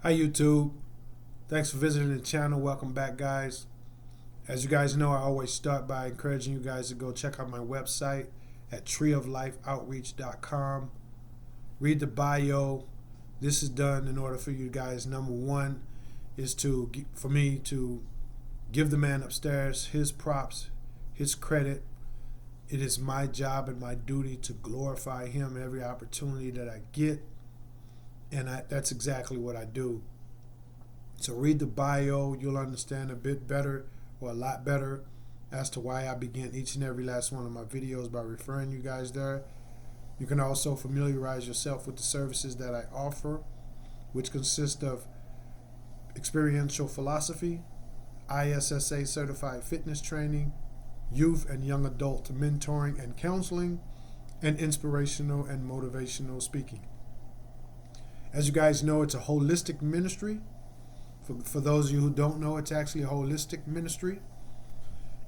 Hi YouTube, thanks for visiting the channel. Welcome back, guys. As you guys know, I always start by encouraging you guys to go check out my website at treeoflifeoutreach.com. Read the bio. This is done in order for you guys, number one, is for me to give the man upstairs his props, his credit. It is my job and my duty to glorify him every opportunity that I get. And that's exactly what I do. So read the bio. You'll understand a bit better, or a lot better, as to why I begin each and every last one of my videos by referring you guys there. You can also familiarize yourself with the services that I offer, which consist of experiential philosophy, ISSA certified fitness training, youth and young adult mentoring and counseling, and inspirational and motivational speaking. As you guys know, it's a holistic ministry. For those of you who don't know, it's actually a holistic ministry.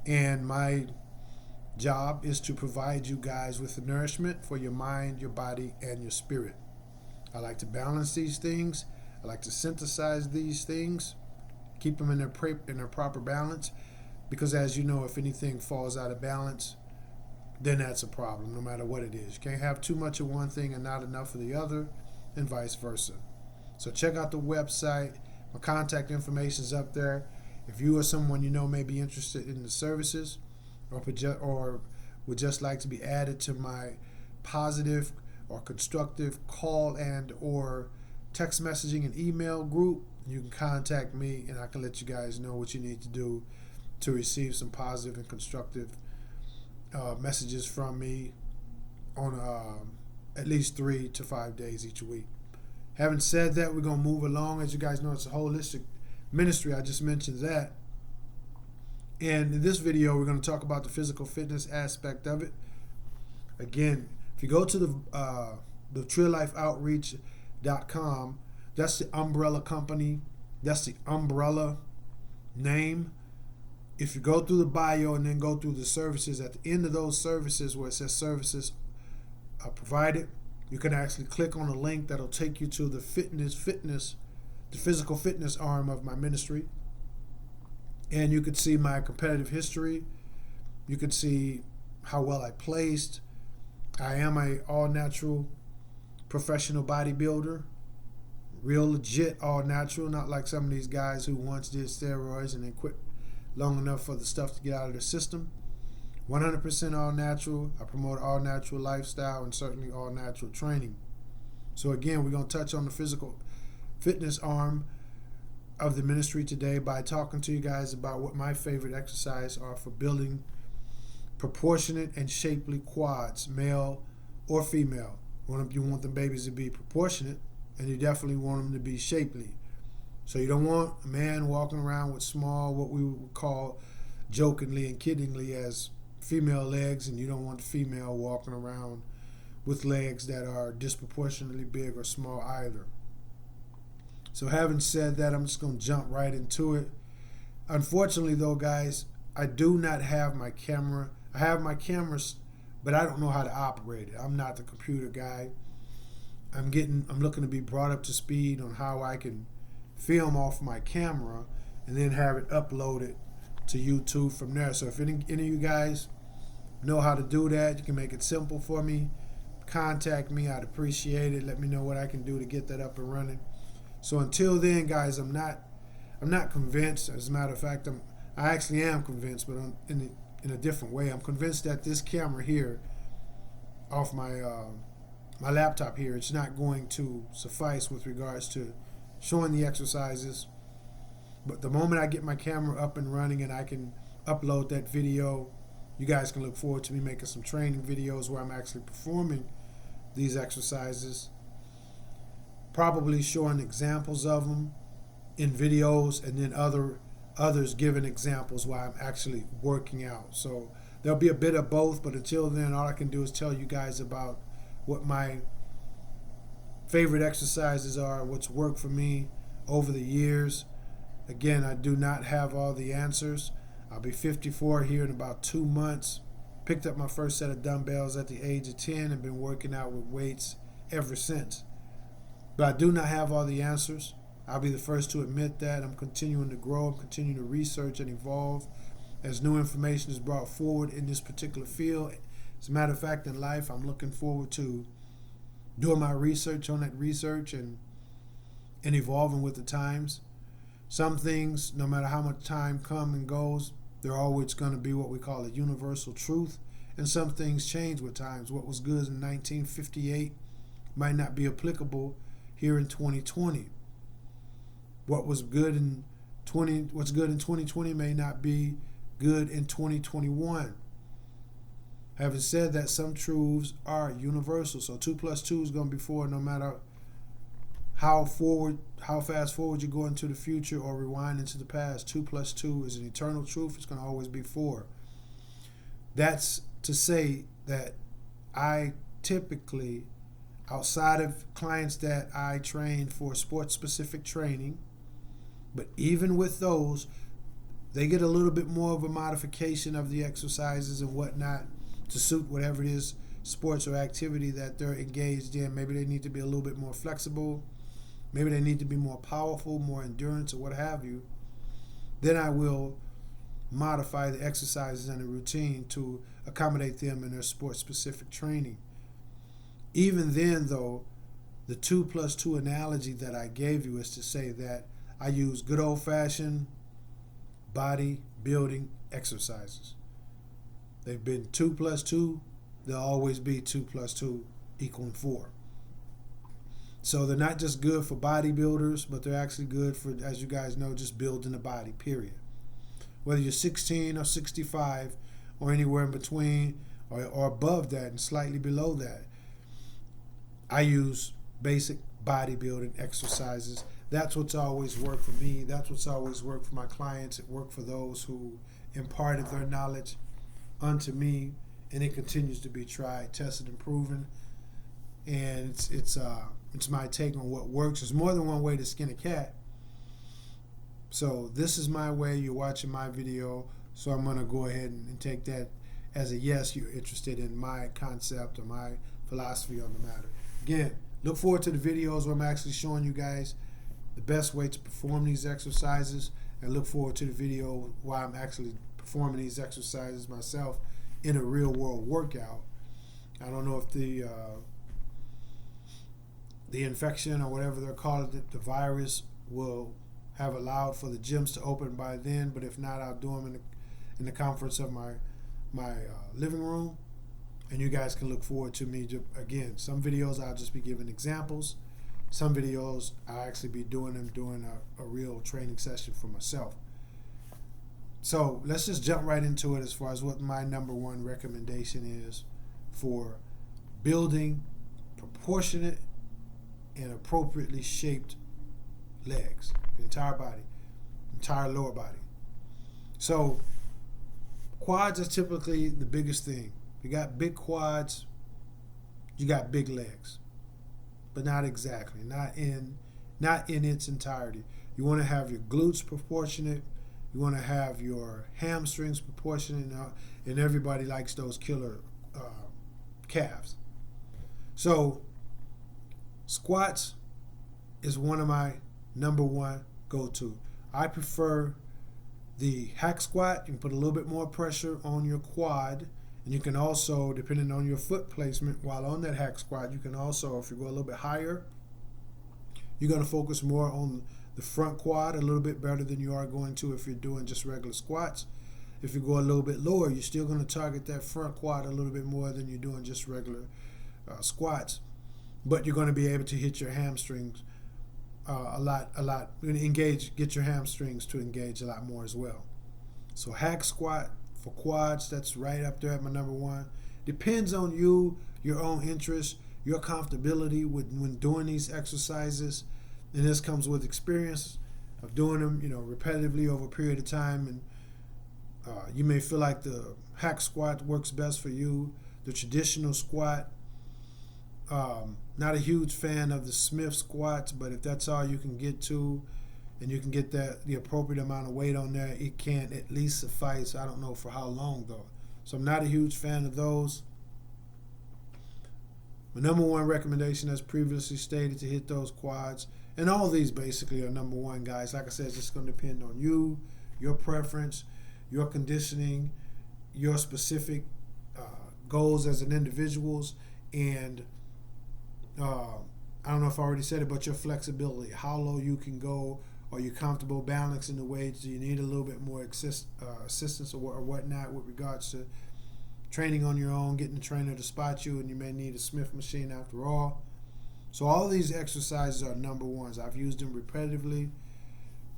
And my job is to provide you guys with the nourishment for your mind, your body, and your spirit. I like to balance these things. I like to synthesize these things, keep them in their proper balance. Because as you know, if anything falls out of balance, then that's a problem, no matter what it is. You can't have too much of one thing and not enough of the other, and vice versa. So check out the website. My contact information is up there. If you or someone you know may be interested in the services, or would just like to be added to my positive or constructive call and or text messaging and email group, you can contact me and I can let you guys know what you need to do to receive some positive and constructive messages from me on at least 3 to 5 days each week. Having said that, we're going to move along. As you guys know, it's a holistic ministry. I just mentioned that. And in this video, we're going to talk about the physical fitness aspect of it. Again, if you go to the treelifeoutreach.com, that's the umbrella company. That's the umbrella name. If you go through the bio and then go through the services, at the end of those services where it says services provided, you can actually click on a link that'll take you to the the physical fitness arm of my ministry. And you can see my competitive history. You can see how well I placed. I am a all-natural professional bodybuilder. Real legit all-natural, not like some of these guys who once did steroids and then quit long enough for the stuff to get out of their system. 100% all natural. I promote all natural lifestyle and certainly all natural training. So again, we're going to touch on the physical fitness arm of the ministry today by talking to you guys about what my favorite exercise are for building proportionate and shapely quads, male or female. You want the babies to be proportionate, and you definitely want them to be shapely. So you don't want a man walking around with small, what we would call jokingly and kiddingly as female legs, and you don't want the female walking around with legs that are disproportionately big or small either. So having said that, I'm just going to jump right into it. Unfortunately though, guys, I do not have my camera. I have my cameras, but I don't know how to operate it. I'm not the computer guy. I'm looking to be brought up to speed on how I can film off my camera and then have it uploaded to YouTube from there. So if any of you guys know how to do that, you can make it simple for me, contact me. I'd appreciate it. Let me know what I can do to get that up and running. So until then, guys, I'm not convinced. As a matter of fact, I actually am convinced, but in a different way. I'm convinced that this camera here off my my laptop here, it's not going to suffice with regards to showing the exercises. But the moment I get my camera up and running and I can upload that video, you guys can look forward to me making some training videos where I'm actually performing these exercises, probably showing examples of them in videos, and then others giving examples while I'm actually working out. So there'll be a bit of both, but until then, all I can do is tell you guys about what my favorite exercises are, what's worked for me over the years. Again, I do not have all the answers. I'll be 54 here in about 2 months. Picked up my first set of dumbbells at the age of 10 and been working out with weights ever since. But I do not have all the answers. I'll be the first to admit that. I'm continuing to grow. I'm continuing to research and evolve as new information is brought forward in this particular field. As a matter of fact, in life, I'm looking forward to doing my research on that research and evolving with the times. Some things, no matter how much time comes and goes, they're always going to be what we call a universal truth. And some things change with times. What was good in 1958 might not be applicable here in 2020. What's good in 2020 may not be good in 2021. Having said that, some truths are universal. So 2 plus 2 is going to be 4 no matter how fast forward you go into the future or rewind into the past. 2 plus 2 is an eternal truth. It's going to always be 4. That's to say that I typically, outside of clients that I train for sports-specific training, but even with those, they get a little bit more of a modification of the exercises and whatnot to suit whatever it is, sports or activity that they're engaged in. Maybe they need to be a little bit more flexible. Maybe they need to be more powerful, more endurance, or what have you. Then I will modify the exercises and the routine to accommodate them in their sports-specific training. Even then, though, the 2 plus 2 analogy that I gave you is to say that I use good old-fashioned body building exercises. They've been 2 plus 2. They'll always be 2 plus 2 equaling 4. So they're not just good for bodybuilders, but they're actually good for, as you guys know, just building the body, period. Whether you're 16 or 65 or anywhere in between or above that and slightly below that, I use basic bodybuilding exercises. That's what's always worked for me. That's what's always worked for my clients. It worked for those who imparted their knowledge unto me, and it continues to be tried, tested, and proven. And it's my take on what works. There's more than one way to skin a cat. So this is my way. You're watching my video, so I'm going to go ahead and take that as a yes, you're interested in my concept or my philosophy on the matter. Again, look forward to the videos where I'm actually showing you guys the best way to perform these exercises, and look forward to the video where I'm actually performing these exercises myself in a real world workout. I don't know if the infection or whatever they're calling it, the virus, will have allowed for the gyms to open by then, but if not, I'll do them in the comforts of my living room, and you guys can look forward to me. Again, some videos I'll just be giving examples. Some videos I'll actually be doing a real training session for myself. So let's just jump right into it as far as what my number one recommendation is for building proportionate and appropriately shaped legs, entire body, entire lower body. So quads are typically the biggest thing. You got big quads, you got big legs, but not exactly, not in its entirety. You want to have your glutes proportionate. You want to have your hamstrings proportionate, and everybody likes those killer calves. So squats is one of my number one go-to. I prefer the hack squat. You can put a little bit more pressure on your quad, and you can also, depending on your foot placement while on that hack squat, you can also, if you go a little bit higher, you're going to focus more on the front quad a little bit better than you are going to if you're doing just regular squats. If you go a little bit lower, you're still going to target that front quad a little bit more than you're doing just regular squats. But you're going to be able to hit your hamstrings a lot. You're going to get your hamstrings to engage a lot more as well. So hack squat for quads, that's right up there at my number one. Depends on you, your own interest, your comfortability when doing these exercises. And this comes with experience of doing them, repetitively over a period of time. And you may feel like the hack squat works best for you. The traditional squat, not a huge fan of the Smith squats, but if that's all you can get to, and you can get the appropriate amount of weight on there, it can at least suffice. I don't know for how long though. So I'm not a huge fan of those. My number one recommendation, as previously stated, to hit those quads And all these basically are number one, guys. Like I said, it's just going to depend on you, your preference, your conditioning, your specific goals as an individuals, and I don't know if I already said it, but your flexibility, how low you can go. Are you comfortable balancing the weights? Do you need a little bit more assistance or whatnot with regards to training on your own, getting a trainer to spot you, and you may need a Smith machine after all. So all these exercises are number ones. I've used them repetitively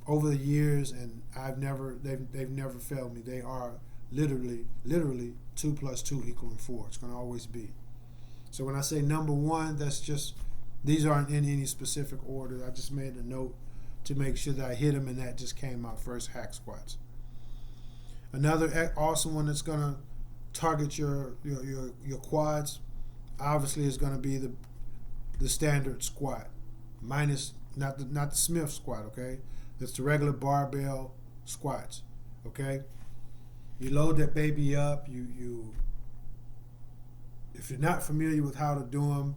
over the years, and they've never failed me. They are literally 2 + 2 = 4. It's going to always be. So when I say number one, that's just, these aren't in any specific order. I just made a note to make sure that I hit them, and that just came out first, hack squats. Another awesome one that's going to target your quads, obviously, is going to be the standard squat, minus not the Smith squat. Okay, that's the regular barbell squats. Okay, you load that baby up. You if you're not familiar with how to do them,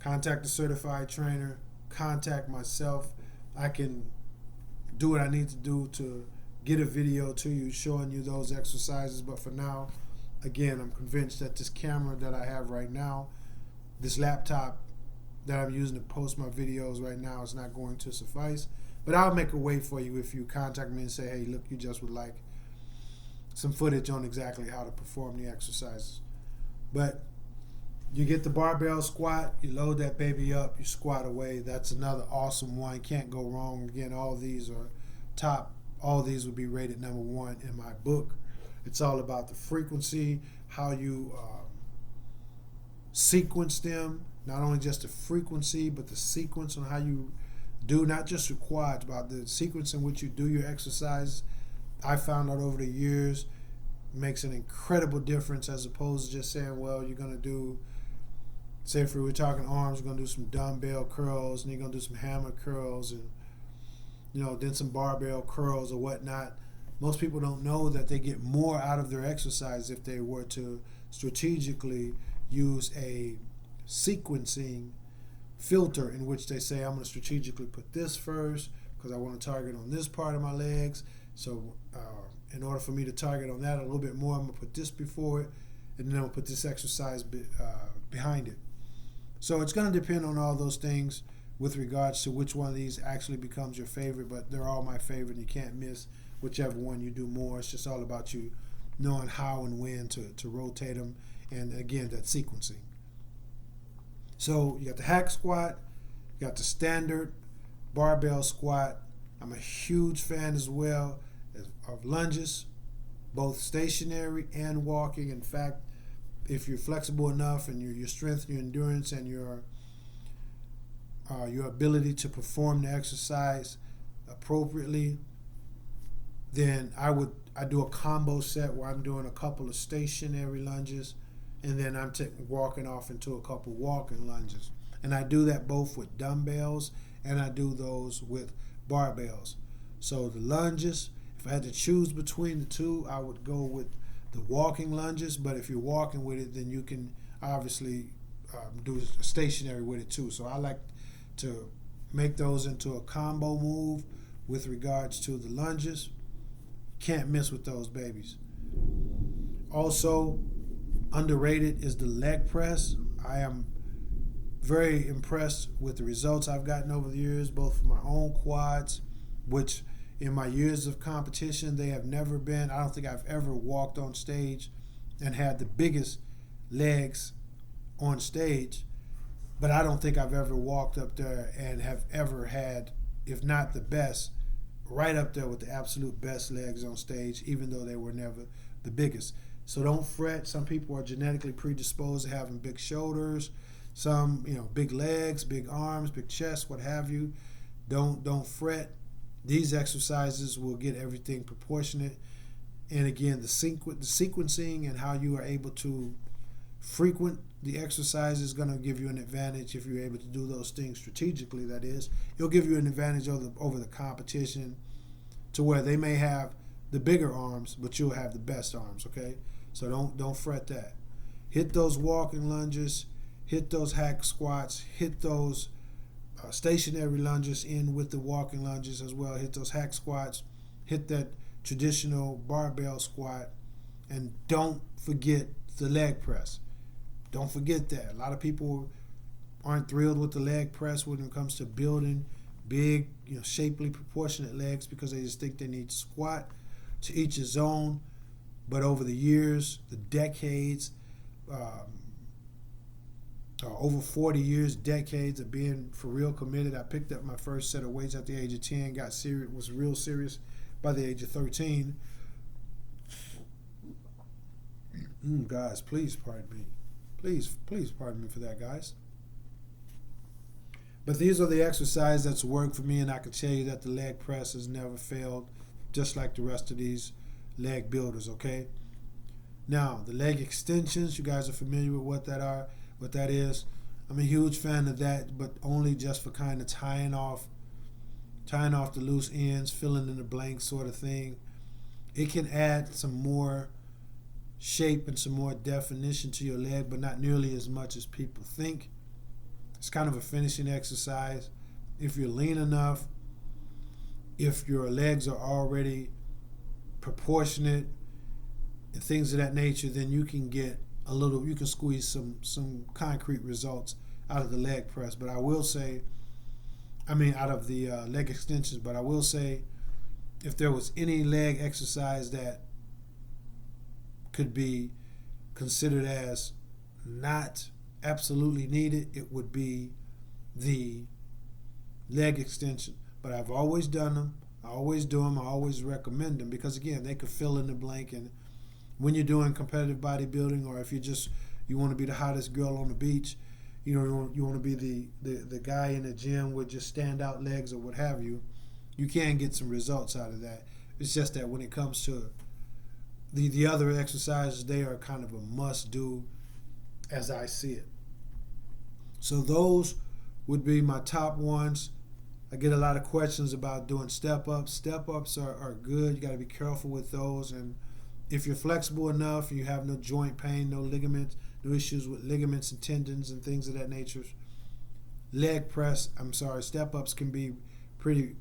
contact a certified trainer. Contact myself. I can do what I need to do to get a video to you showing you those exercises. But for now, again, I'm convinced that this camera that I have right now, this laptop that I'm using to post my videos right now, is not going to suffice. But I'll make a way for you if you contact me and say, hey, look, you just would like some footage on exactly how to perform the exercises. But you get the barbell squat, you load that baby up, you squat away. That's another awesome one. Can't go wrong. Again, all these are top. All these would be rated number one in my book. It's all about the frequency, how you sequence them. Not only just the frequency, but the sequence on how you do, not just your quads, but the sequence in which you do your exercise. I found out over the years makes an incredible difference, as opposed to just saying, well, you're going to do, say if we were talking arms, you're going to do some dumbbell curls, and you're going to do some hammer curls, and then some barbell curls or whatnot. Most people don't know that they get more out of their exercise if they were to strategically use a sequencing filter in which they say, I'm going to strategically put this first because I want to target on this part of my legs. So in order for me to target on that a little bit more, I'm going to put this before it, and then I'm going to put this exercise behind it. So it's going to depend on all those things with regards to which one of these actually becomes your favorite, but they're all my favorite. You can't miss whichever one you do more. It's just all about you knowing how and when to rotate them, and again, that sequencing. So you got the hack squat, you got the standard barbell squat. I'm a huge fan as well of lunges, both stationary and walking. In fact, if you're flexible enough, and your strength, your endurance, and your ability to perform the exercise appropriately, then I do a combo set where I'm doing a couple of stationary lunges, and then I'm walking off into a couple walking lunges. And I do that both with dumbbells, and I do those with barbells. So the lunges, if I had to choose between the two, I would go with the walking lunges. But if you're walking with it, then you can obviously do stationary with it too. So I like to make those into a combo move with regards to the lunges. Can't miss with those babies. Also, underrated is the leg press. I am very impressed with the results I've gotten over the years, both for my own quads, which in my years of competition, they have never been. I don't think I've ever walked on stage and had the biggest legs on stage, but I don't think I've ever walked up there and have ever had, if not the best, right up there with the absolute best legs on stage, even though they were never the biggest. So don't fret. Some people are genetically predisposed to having big shoulders, some, big legs, big arms, big chest, what have you. Don't fret. These exercises will get everything proportionate. And again, the sequencing and how you are able to frequent the exercise is going to give you an advantage if you're able to do those things strategically. That is, it'll give you an advantage over the competition, to where they may have the bigger arms, but you'll have the best arms. Okay, so don't fret that. Hit those walking lunges, hit those hack squats, hit those stationary lunges in with the walking lunges as well. Hit those hack squats, hit that traditional barbell squat, and don't forget the leg press. Don't forget that. A lot of people aren't thrilled with the leg press when it comes to building big, shapely, proportionate legs because they just think they need to squat. To each his own. But over the years, the decades, over 40 years, decades of being for real committed, I picked up my first set of weights at the age of 10, got serious, was real serious by the age of 13. Guys, please pardon me. Please pardon me for that, guys. But these are the exercises that's worked for me, and I can tell you that the leg press has never failed, just like the rest of these leg builders, okay? Now, the leg extensions, you guys are familiar with what that is. I'm a huge fan of that, but only just for kind of tying off the loose ends, filling in the blanks sort of thing. It can add some more shape and some more definition to your leg, but not nearly as much as people think. It's kind of a finishing exercise. If you're lean enough, if your legs are already proportionate and things of that nature, then you can squeeze some concrete results out of the leg press. But I will say, out of the leg extensions, but I will say, if there was any leg exercise that could be considered as not absolutely needed, it would be the leg extension. But I've always done them. I always do them. I always recommend them because, again, they could fill in the blank. And when you're doing competitive bodybuilding, or if you want to be the hottest girl on the beach, you want to be the guy in the gym with just standout legs or what have you, you can get some results out of that. It's just that when it comes to the other exercises, they are kind of a must-do as I see it. So those would be my top ones. I get a lot of questions about doing step-ups. Step-ups are good. You got to be careful with those. And if you're flexible enough and you have no joint pain, no ligaments, no issues with ligaments and tendons and things of that nature, step-ups can be pretty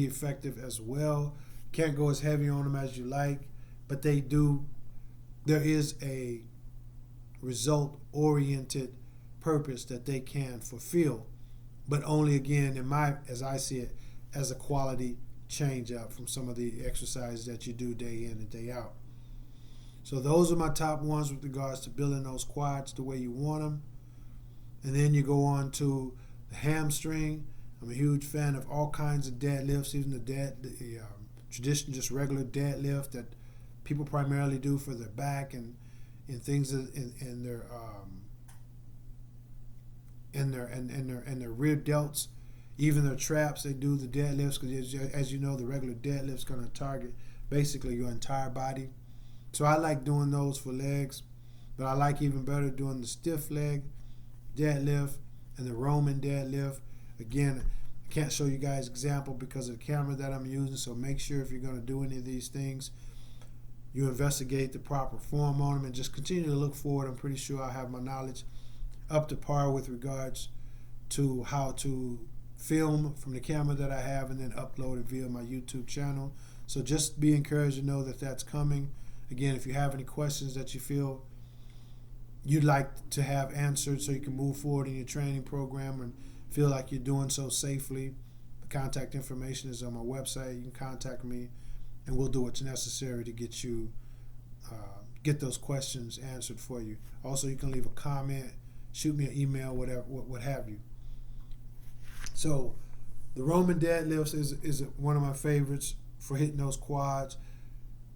effective as well. Can't go as heavy on them as you like, but there is a result-oriented purpose that they can fulfill, but only, again, as I see it, as a quality change up from some of the exercises that you do day in and day out. So those are my top ones with regards to building those quads the way you want them. And then you go on to the hamstring. I'm a huge fan of all kinds of deadlifts, even the traditional, just regular deadlift that people primarily do for their back and things in their rear delts, even their traps. They do the deadlifts because, as you know, the regular deadlift's going to target basically your entire body. So I like doing those for legs, but I like even better doing the stiff leg deadlift and the Roman deadlift. Again, I can't show you guys example because of the camera that I'm using, so make sure if you're going to do any of these things, you investigate the proper form on them and just continue to look forward. I'm pretty sure I have my knowledge up to par with regards to how to film from the camera that I have and then upload it via my YouTube channel. So just be encouraged to know that that's coming. Again, if you have any questions that you feel you'd like to have answered so you can move forward in your training program and feel like you're doing so safely, the contact information is on my website. You can contact me and we'll do what's necessary to get you get those questions answered for you. Also, you can leave a comment, shoot me an email, whatever, what have you. So the Roman deadlifts is one of my favorites for hitting those quads.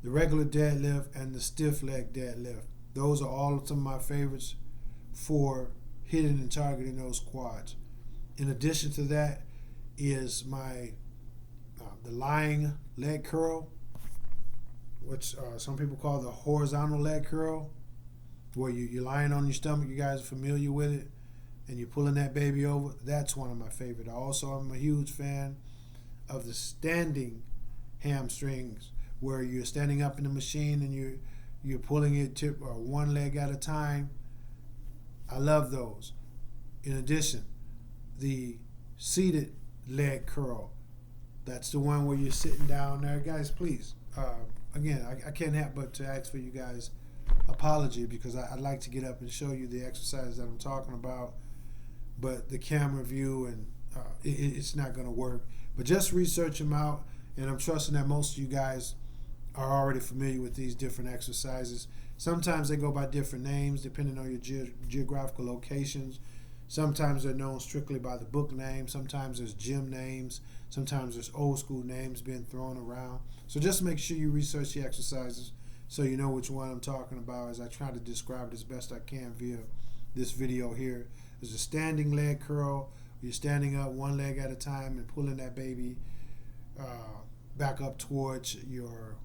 The regular deadlift and the stiff leg deadlift. Those are all some of my favorites for hitting and targeting those quads. In addition to that is my the lying leg curl, which some people call the horizontal leg curl, where you're lying on your stomach. You guys are familiar with it, and you're pulling that baby over. That's one of my favorite. Also, I'm a huge fan of the standing hamstrings, where you're standing up in the machine and you're pulling it one leg at a time. I love those. In addition, the seated leg curl. That's the one where you're sitting down there. Guys, please, again, I can't help but to ask for you guys apology, because I'd like to get up and show you the exercise that I'm talking about, but the camera view and it's not going to work. But just research them out, and I'm trusting that most of you guys are already familiar with these different exercises. Sometimes they go by different names depending on your geographical locations. Sometimes they're known strictly by the book name. Sometimes there's gym names. Sometimes there's old school names being thrown around. So just make sure you research the exercises so you know which one I'm talking about, as I try to describe it as best I can via this video here. There's a standing leg curl. You're standing up one leg at a time and pulling that baby back up towards your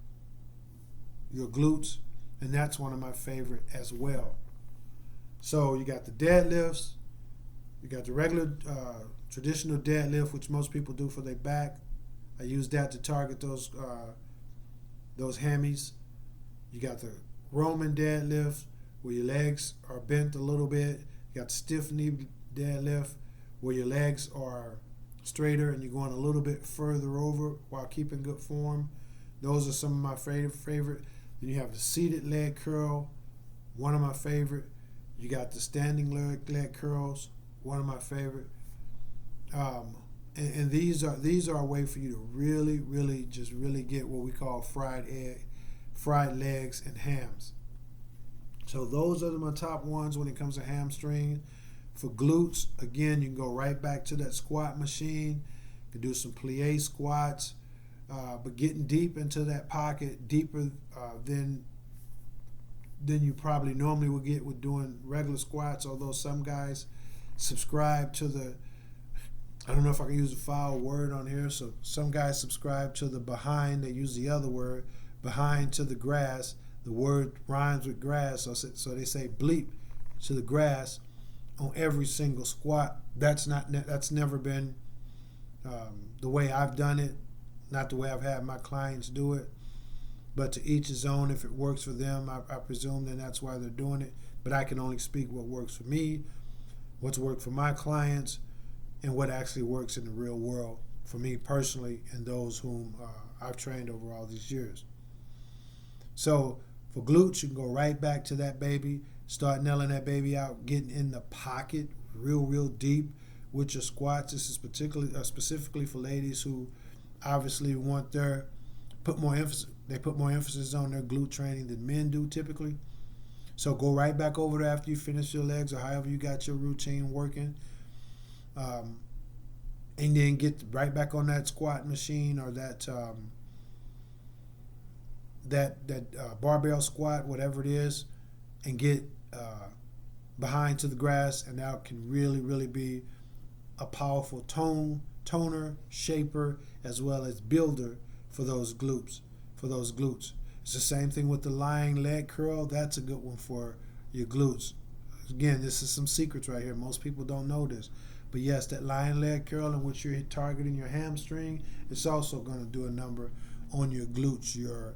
glutes, and that's one of my favorite as well. So you got the deadlifts, you got the regular traditional deadlift, which most people do for their back. I use that to target those hammies. You got the Roman deadlift, where your legs are bent a little bit. You got the stiff knee deadlift, where your legs are straighter and you're going a little bit further over while keeping good form. Those are some of my favorite. Then you have the seated leg curl, one of my favorite. You got the standing leg curls, one of my favorite. And these are a way for you to really get what we call fried legs and hams. So those are my top ones when it comes to hamstring. For glutes, again, you can go right back to that squat machine. You can do some plie squats, but getting deep into that pocket, deeper than you probably normally would get with doing regular squats, although some guys subscribe to the, I don't know if I can use a foul word on here, so some guys subscribe to the behind, they use the other word, behind to the grass. The word rhymes with grass, so they say bleep to the grass on every single squat. That's never been the way I've done it, not the way I've had my clients do it. But to each his own. If it works for them, I presume then that's why they're doing it. But I can only speak what works for me, what's worked for my clients, and what actually works in the real world for me personally and those whom I've trained over all these years. So for glutes, you can go right back to that baby, start nailing that baby out, getting in the pocket real deep with your squats. This is specifically for ladies who obviously want put more emphasis on their glute training than men do typically. So go right back over there after you finish your legs or however you got your routine working, and then get right back on that squat machine or that barbell squat, whatever it is, and get behind to the grass, and that can really be a powerful toner, shaper, as well as builder for those glutes. It's the same thing with the lying leg curl. That's a good one for your glutes. Again, this is some secrets right here. Most people don't know this. But yes, that lying leg curl in which you're targeting your hamstring, it's also going to do a number on your glutes. Your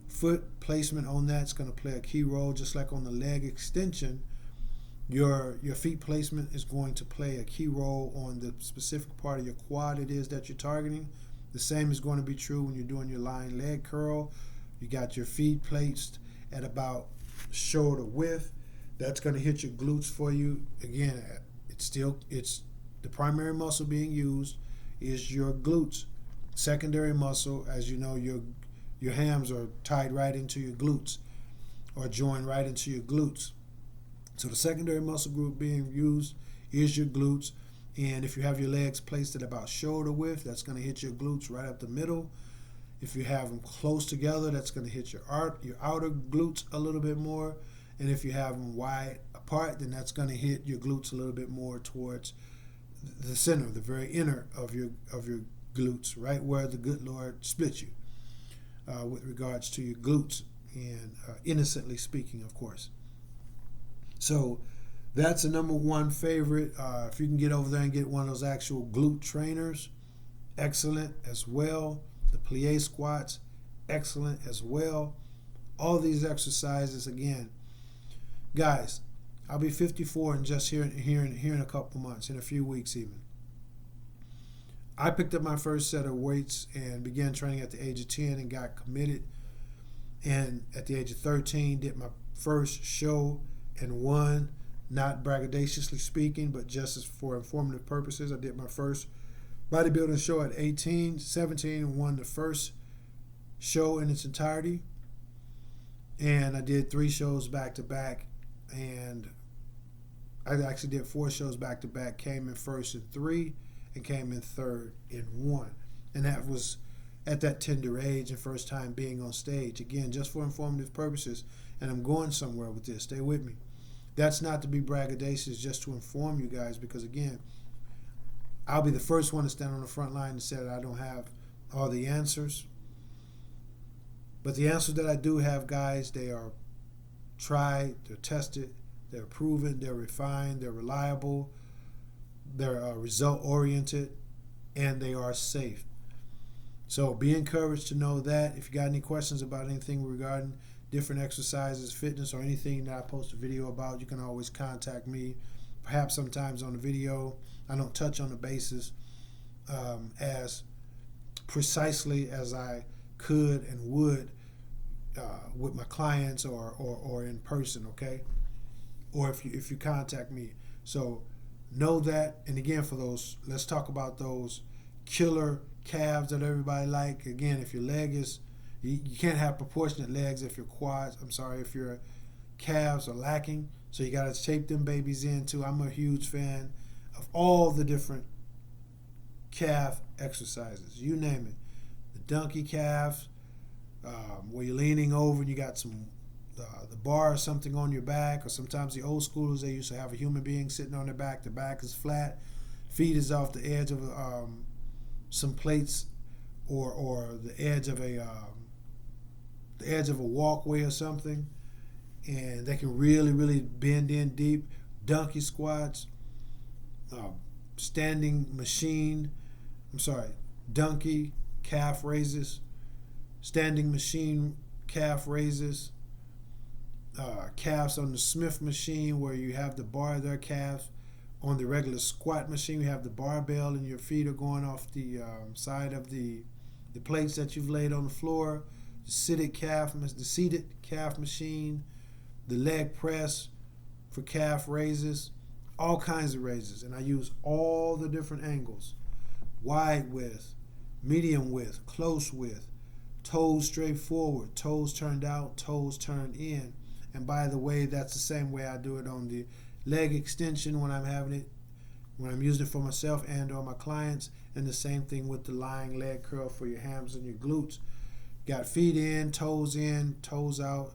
foot placement on that's going to play a key role, just like on the leg extension. Your feet placement is going to play a key role on the specific part of your quad it is that you're targeting. The same is going to be true when you're doing your lying leg curl. You got your feet placed at about shoulder width. That's going to hit your glutes for you. Again, it's the primary muscle being used is your glutes. Secondary muscle, as you know, your hams are tied right into your glutes or joined right into your glutes. So the secondary muscle group being used is your glutes. And if you have your legs placed at about shoulder width, that's going to hit your glutes right up the middle. If you have them close together, that's going to hit your outer glutes a little bit more. And if you have them wide apart, then that's going to hit your glutes a little bit more towards the center, the very inner of your glutes, right where the good Lord split you with regards to your glutes, and innocently speaking, of course. So that's a number one favorite. If you can get over there and get one of those actual glute trainers, excellent as well. The plie squats, excellent as well. All these exercises, again, guys, I'll be 54 in just here in a couple months, in a few weeks even. I picked up my first set of weights and began training at the age of 10 and got committed. And at the age of 13, did my first show and won, not braggadociously speaking, but just as for informative purposes. I did my first bodybuilding show at 17, and won the first show in its entirety. And I did 3 shows back to back, and I actually did 4 shows back to back, came in first in 3 and came in third in 1. And that was at that tender age and first time being on stage. Again, just for informative purposes, and I'm going somewhere with this. Stay with me. That's not to be braggadocious, just to inform you guys, because again, I'll be the first one to stand on the front line and say that I don't have all the answers. But the answers that I do have, guys, they are tried, they're tested, they're proven, they're refined, they're reliable, they're result-oriented, and they are safe. So be encouraged to know that. If you got any questions about anything regarding different exercises, fitness, or anything that I post a video about, you can always contact me. Perhaps sometimes on the video, I don't touch on the basis as precisely as I could and would with my clients or in person, okay? Or if you contact me. So know that. And again, for those, let's talk about those killer calves that everybody like. Again, if your leg is, you can't have proportionate legs if your if your calves are lacking. So you got to shape them babies in too. I'm a huge fan of all the different calf exercises. You name it. The donkey calf, where you're leaning over and you got some the bar or something on your back, or sometimes the old schoolers, they used to have a human being sitting on their back. The back is flat, feet is off the edge of some plates or the edge of a walkway or something, and they can really bend in deep. Donkey squats, donkey calf raises, standing machine calf raises, calves on the Smith machine where you have the bar there, calves on the regular squat machine. You have the barbell and your feet are going off the side of the plates that you've laid on the floor. The seated calf machine, the leg press for calf raises, all kinds of raises. And I use all the different angles: wide width, medium width, close width, toes straight forward, toes turned out, toes turned in. And by the way, that's the same way I do it on the leg extension when I'm using it for myself and or my clients, and the same thing with the lying leg curl for your hams and your glutes. Got feet in, toes out,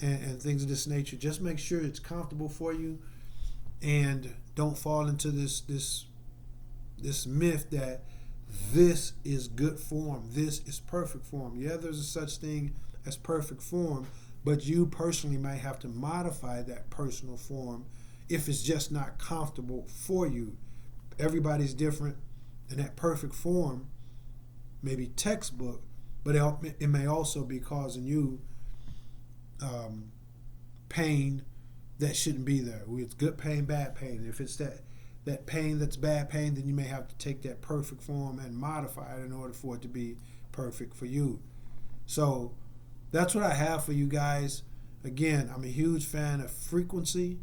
and things of this nature. Just make sure it's comfortable for you, and don't fall into this myth that this is good form, this is perfect form. Yeah, there's a such thing as perfect form, but you personally might have to modify that personal form if it's just not comfortable for you. Everybody's different, and that perfect form may be textbook, but it may also be causing you pain that shouldn't be there. It's good pain, bad pain. If it's that pain that's bad pain, then you may have to take that perfect form and modify it in order for it to be perfect for you. So that's what I have for you guys. Again, I'm a huge fan of frequency.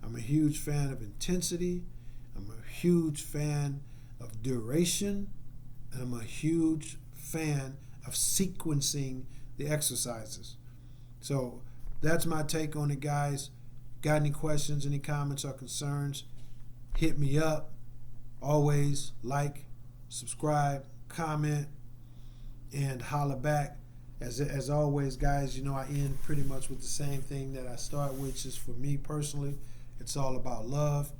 I'm a huge fan of intensity. I'm a huge fan of duration. And I'm a huge fan of sequencing the exercises. So that's my take on it, guys. Got any questions, any comments or concerns? Hit me up. Always like, subscribe, comment, and holler back. As always, guys, you know I end pretty much with the same thing that I start, which is, for me personally, it's all about love.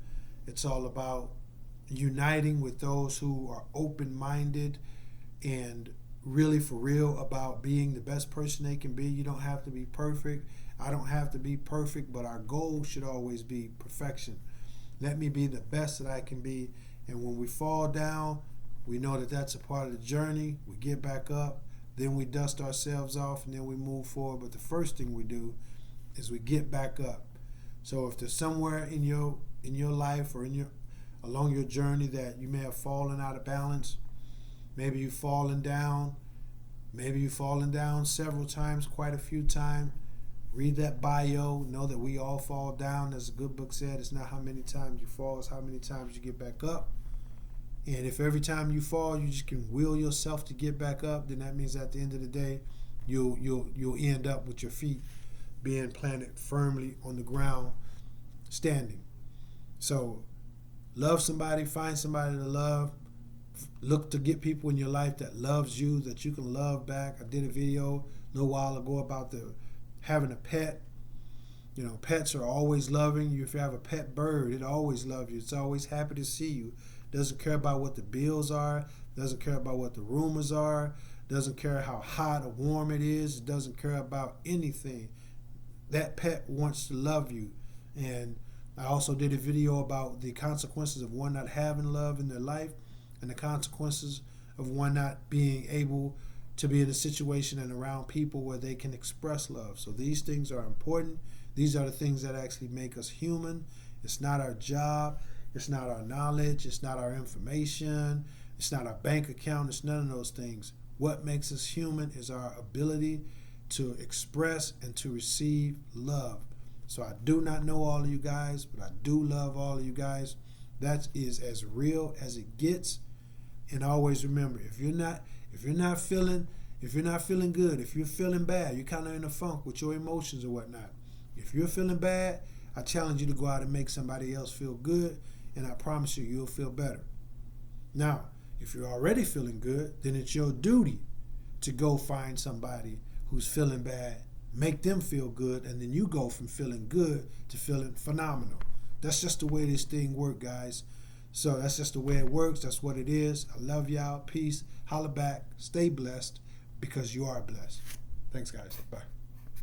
It's all about uniting with those who are open-minded and really for real about being the best person they can be. You don't have to be perfect. I don't have to be perfect, but our goal should always be perfection. Let me be the best that I can be. And when we fall down, we know that that's a part of the journey. We get back up, then we dust ourselves off, and then we move forward. But the first thing we do is we get back up. So if there's somewhere in your life or along your journey that you may have fallen out of balance, Maybe you've fallen down. Maybe you've fallen down several times, quite a few times. Read that bio. Know that we all fall down. As a good book said, it's not how many times you fall, it's how many times you get back up. And if every time you fall, you just can will yourself to get back up, then that means at the end of the day, you'll end up with your feet being planted firmly on the ground, standing. So, love somebody, find somebody to love. Look to get people in your life that loves you, that you can love back. I did a video a little while ago about having a pet. You know, pets are always loving you. If you have a pet bird, it always loves you. It's always happy to see you. Doesn't care about what the bills are. Doesn't care about what the rumors are. Doesn't care how hot or warm it is. It doesn't care about anything. That pet wants to love you. And I also did a video about the consequences of one not having love in their life and the consequences of one not being able to be in a situation and around people where they can express love. So these things are important. These are the things that actually make us human. It's not our job. It's not our knowledge. It's not our information. It's not our bank account. It's none of those things. What makes us human is our ability to express and to receive love. So I do not know all of you guys, but I do love all of you guys. That is as real as it gets. And always remember, if you're not feeling good, if you're feeling bad, you're kind of in a funk with your emotions or whatnot. If you're feeling bad, I challenge you to go out and make somebody else feel good, and I promise you, you'll feel better. Now, if you're already feeling good, then it's your duty to go find somebody who's feeling bad, make them feel good, and then you go from feeling good to feeling phenomenal. That's just the way this thing works, guys. So that's just the way it works. That's what it is. I love y'all. Peace. Holla back. Stay blessed because you are blessed. Thanks, guys. Bye.